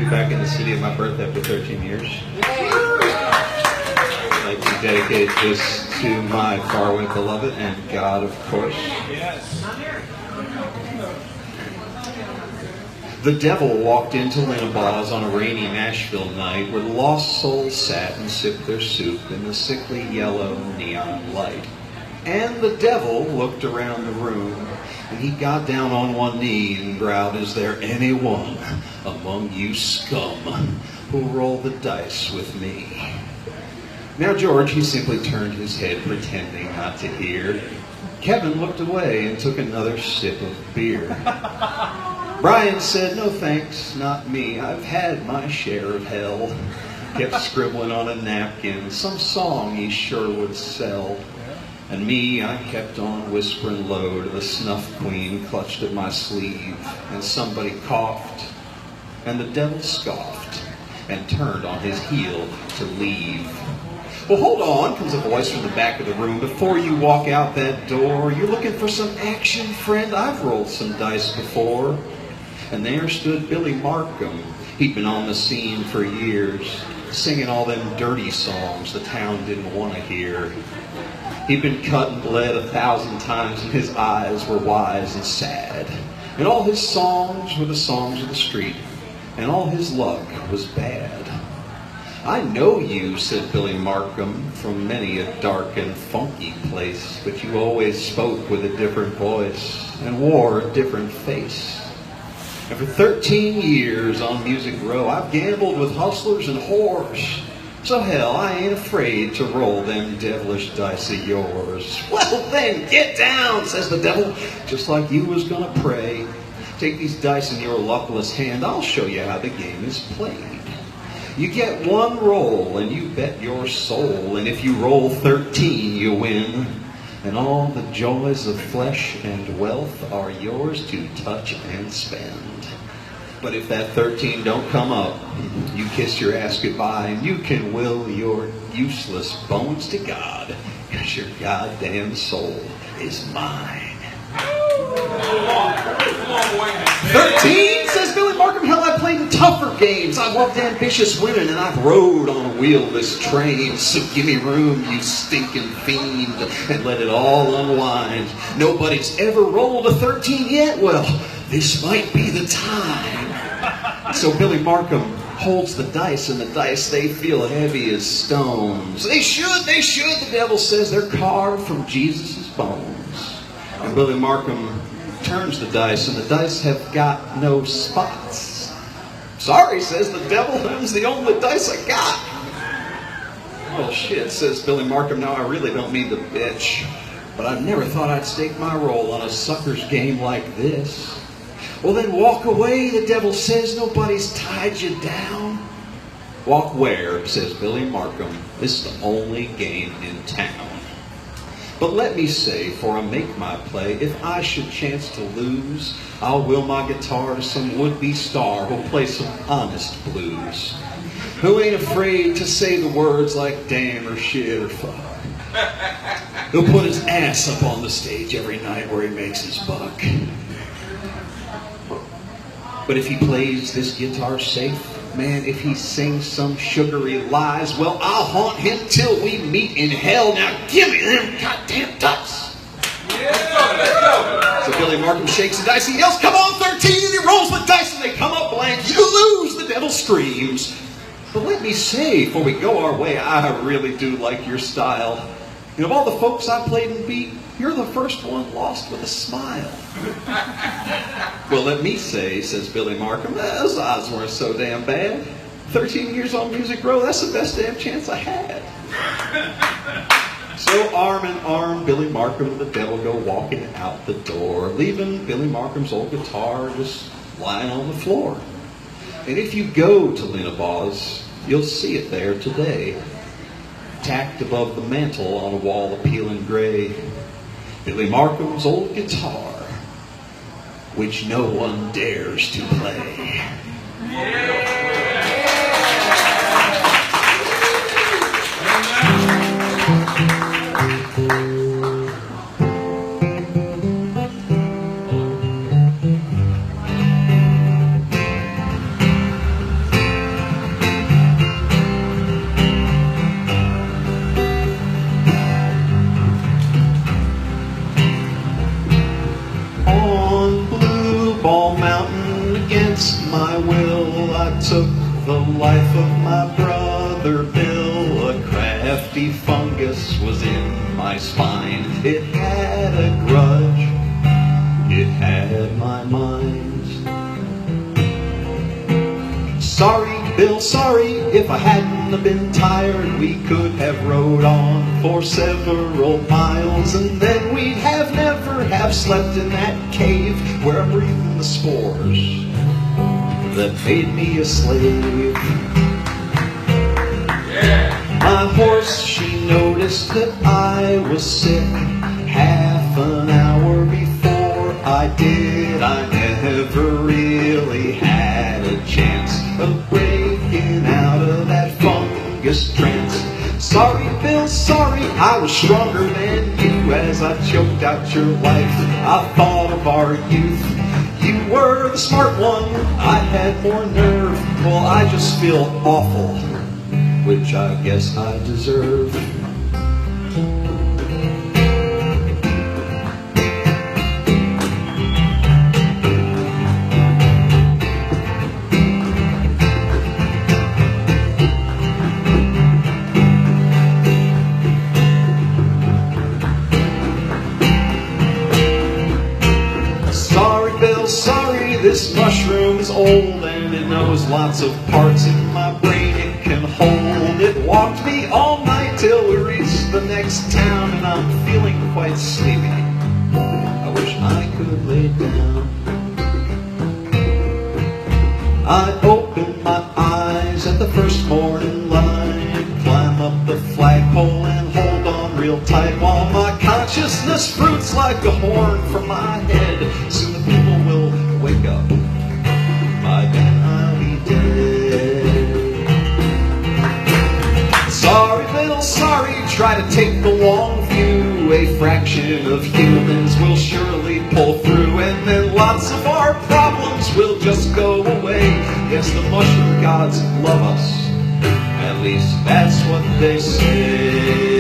be back in the city of my birth after 13 years. I'd like to dedicate this to my faraway beloved and God, of course. The devil walked into Linabaugh's on a rainy Nashville night where the lost souls sat and sipped their soup in the sickly yellow neon light. And the devil looked around the room, and he got down on one knee and growled, "Is there anyone among you scum who'll roll the dice with me?" Now George, he simply turned his head, pretending not to hear. Kevin looked away and took another sip of beer. Brian said, "No thanks, not me. I've had my share of hell." Kept scribbling on a napkin some song he sure would sell. And me, I kept on whispering low to the snuff queen clutched at my sleeve. And somebody coughed, and the devil scoffed and turned on his heel to leave. "Well, hold on," comes a voice from the back of the room. "Before you walk out that door, you're looking for some action, friend? I've rolled some dice before." And there stood Billy Markham. He'd been on the scene for years, singing all them dirty songs the town didn't want to hear. He'd been cut and bled 1,000 times, and his eyes were wise and sad. And all his songs were the songs of the street, and all his luck was bad. "I know you," said Billy Markham, "from many a dark and funky place, but you always spoke with a different voice and wore a different face. And for 13 years on Music Row, I've gambled with hustlers and whores. So hell, I ain't afraid to roll them devilish dice of yours." "Well then, get down," says the devil, "just like you was gonna pray. Take these dice in your luckless hand, I'll show you how the game is played. You get one roll and you bet your soul, and if you roll 13 you win. And all the joys of flesh and wealth are yours to touch and spend. But if that 13 don't come up, you kiss your ass goodbye, and you can will your useless bones to God, 'cause your goddamn soul is mine." 13, says Billy Markham. "Hell, I played in tougher games. I loved ambitious women, and I've rode on a wheelless train. So give me room, you stinking fiend, and let it all unwind. Nobody's ever rolled a 13 yet. Well, this might be the time." So Billy Markham holds the dice, and the dice, they feel heavy as stones. They should, the devil says. They're carved from Jesus' bones. And Billy Markham turns the dice, and the dice have got no spots. "Sorry," says the devil, "them's the only dice I got." "Well, shit," says Billy Markham, "now I really don't mean to bitch, but I've never thought I'd stake my roll on a sucker's game like this." "Well, then walk away," the devil says. "Nobody's tied you down." "Walk where?" says Billy Markham. "This is the only game in town. But let me say, for I make my play, if I should chance to lose, I'll will my guitar to some would-be star who'll play some honest blues, who ain't afraid to say the words like damn or shit or fuck. He'll put his ass up on the stage every night where he makes his buck. But if he plays this guitar safe, man, if he sings some sugary lies, well, I'll haunt him till we meet in hell. Now give me them goddamn dice." Yeah. So Billy Markham shakes the dice, he yells, "Come on, 13," and he rolls the dice, and they come up blank. "You lose," the devil screams. "But let me say, before we go our way, I really do like your style. And of all the folks I played and beat, you're the first one lost with a smile." "Well, let me say," says Billy Markham, "those odds weren't so damn bad. 13 years on Music Row, that's the best damn chance I had." So arm in arm, Billy Markham and the devil go walking out the door, leaving Billy Markham's old guitar just lying on the floor. And if you go to Linabaugh's, you'll see it there today, tacked above the mantel on a wall of peeling gray. Billy Markham's old guitar, which no one dares to play. against my will, I took the life of my brother Bill. A crafty fungus was in my spine. It had a grudge, it had my mind. Sorry, Bill, sorry, if I hadn't have been tired, we could have rode on for several miles, and then we'd never have slept in that cave where I'm breathing the spores that made me a slave. My horse, she noticed that I was sick half an hour before I did. I never really had a chance of breaking out of that fungus trance. Sorry, Bill, sorry, I was stronger than you as I choked out your life. I thought of our youth. You were the smart one, I had more nerve. Well, I just feel awful, which I guess I deserve. Sorry, this mushroom is old and it knows lots of parts in my brain it can hold. It walked me all night till we reached the next town, and I'm feeling quite sleepy. I wish I could lay down. I open my eyes at the first morning light, climb up the flagpole and hold on real tight while my consciousness fruits like a horn from my head. Soon the people will wake up, by then I'll be dead. Sorry, Bill, sorry, try to take the long view. A fraction of humans will surely pull through, and then lots of our problems will just go away. Yes, the mushroom gods love us, at least that's what they say.